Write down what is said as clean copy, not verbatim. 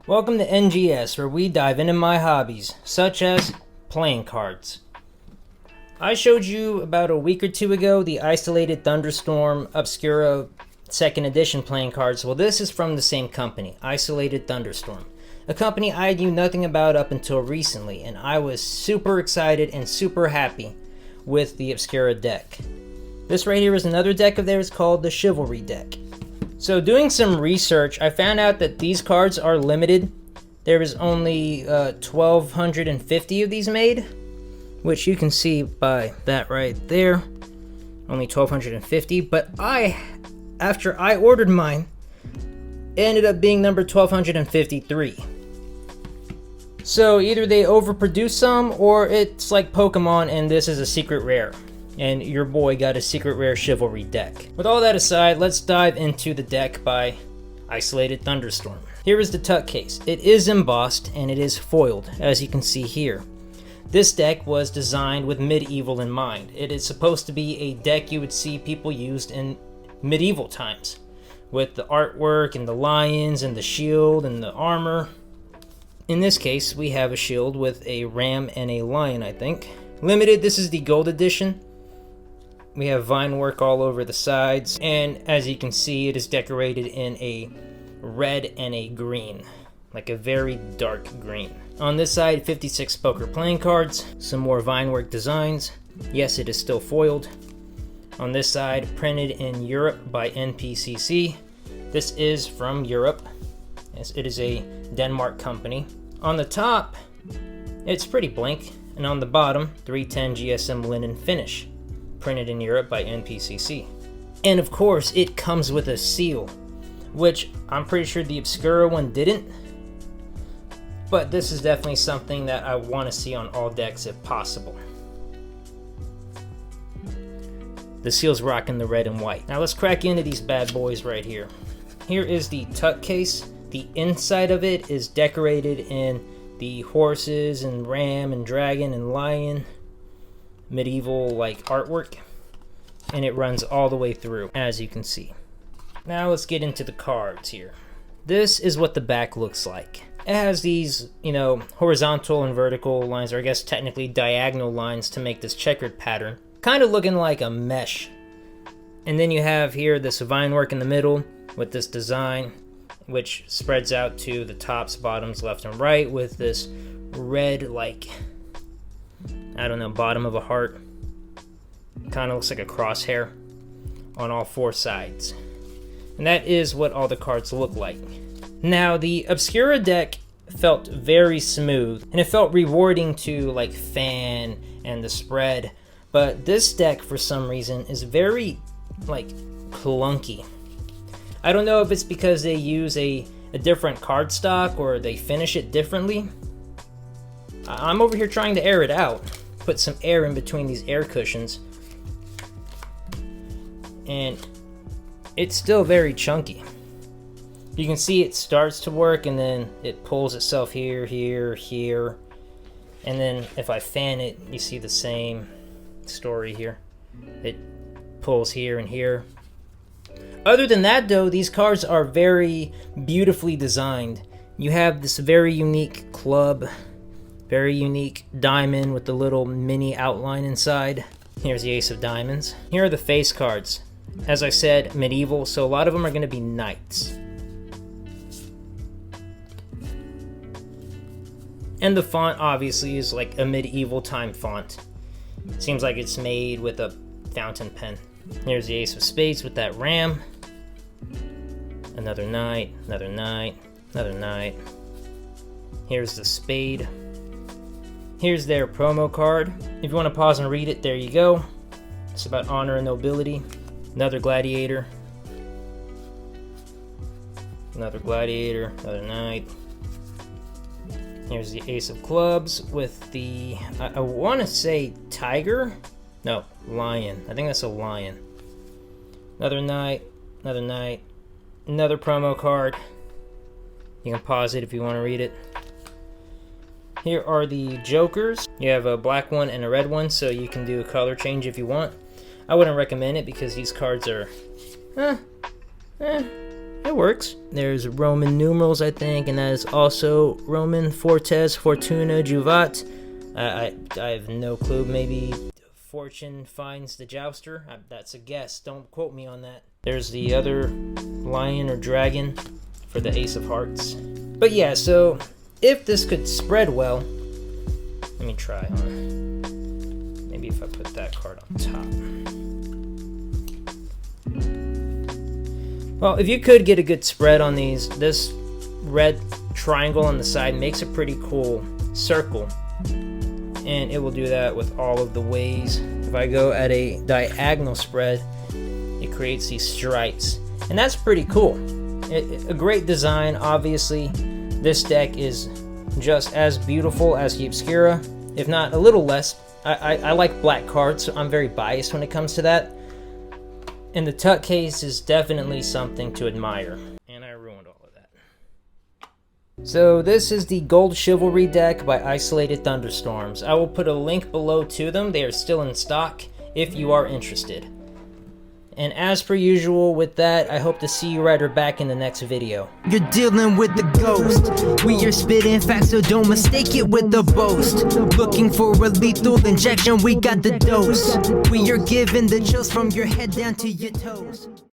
Welcome to NGS, where we dive into my hobbies, such as playing cards. I showed you about a week or two ago the isolated Thunderstorm Obscura 2nd edition playing cards. Well, this is from the same company, Isolated Thunderstorm. A company I knew nothing about up until recently, and I was super excited and super happy with the Obscura deck. This right here is another deck of theirs called the Chivalry deck. So doing some research, I found out that these cards are limited. There is only 1,250 of these made, which you can see by that right there. Only 1,250, but after I ordered mine, it ended up being number 1,253. So either they overproduce some, or it's like Pokemon and this is a secret rare. And your boy got a secret rare Chivalry deck. With all that aside, let's dive into the deck by Isolated Thunderstorm. Here is the tuck case. It is embossed and it is foiled, as you can see here. This deck was designed with medieval in mind. It is supposed to be a deck you would see people used in medieval times, with the artwork and the lions and the shield and the armor. In this case, we have a shield with a ram and a lion, I think. Limited, this is the gold edition. We have vine work all over the sides, and as you can see, it is decorated in a red and a green, like a very dark green. On this side, 56 poker playing cards, some more vine work designs. Yes, it is still foiled. On this side, printed in Europe by NPCC. This is from Europe. It is a Denmark company. On the top, it's pretty blank, and on the bottom, 310 GSM linen finish. Printed in Europe by NPCC. And of course, it comes with a seal, which I'm pretty sure the Obscura one didn't. But this is definitely something that I want to see on all decks if possible. The seal's rocking the red and white. Now let's crack into these bad boys right here. Here is the tuck case. The inside of it is decorated in the horses and ram and dragon and lion medieval like artwork, and it runs all the way through, as you can see. Now let's get into the cards here. This is what the back looks like. It has these, horizontal and vertical lines, or I guess technically diagonal lines to make this checkered pattern, kind of looking like a mesh. And then you have here this vine work in the middle with this design, which spreads out to the tops, bottoms, left and right, with this red, bottom of a heart. Kind of looks like a crosshair on all four sides. And that is what all the cards look like. Now, the Obscura deck felt very smooth, and it felt rewarding to fan and the spread. But this deck, for some reason, is very clunky. I don't know if it's because they use a different card stock or they finish it differently. I'm over here trying to air it out. Put some air in between these air cushions, and it's still very chunky. You can see it starts to work and then it pulls itself here, and then if I fan it, you see the same story here. It pulls here and here. Other than that though, these cards are very beautifully designed. You have this very unique club, very unique diamond with the little mini outline inside. Here's the Ace of Diamonds. Here are the face cards. As I said, medieval, so a lot of them are going to be knights. And the font obviously is like a medieval time font. Seems like it's made with a fountain pen. Here's the Ace of Spades with that ram. Another knight, another knight, another knight. Here's the spade. Here's their promo card. If you want to pause and read it, there you go. It's about honor and nobility. Another gladiator. Another gladiator, another knight. Here's the Ace of Clubs with the, I want to say tiger? No, lion. I think that's a lion. Another knight, another knight. Another promo card. You can pause it if you want to read it. Here are the jokers. You have a black one and a red one, so you can do a color change if you want. I wouldn't recommend it because these cards are It works. There's Roman numerals, I think, and that is also Roman Fortes, Fortuna, Juvat. I have no clue. Maybe fortune finds the jouster. That's a guess. Don't quote me on that. There's the other lion or dragon for the Ace of Hearts. But yeah, so if this could spread well, let me try. Maybe if I put that card on top. Well, if you could get a good spread on these, this red triangle on the side makes a pretty cool circle. And it will do that with all of the ways. If I go at a diagonal spread, it creates these stripes. And that's pretty cool. A great design, obviously. This deck is just as beautiful as the Obscura, if not a little less. I like black cards, so I'm very biased when it comes to that. And the tuck case is definitely something to admire. And I ruined all of that. So this is the Gold Chivalry deck by Isolated Thunderstorms. I will put a link below to them. They are still in stock if you are interested. And as per usual with that, I hope to see you right or back in the next video. You're dealing with the ghost. We are spitting facts, so don't mistake it with the boast. Looking for a lethal injection, we got the dose. We are giving the chills from your head down to your toes.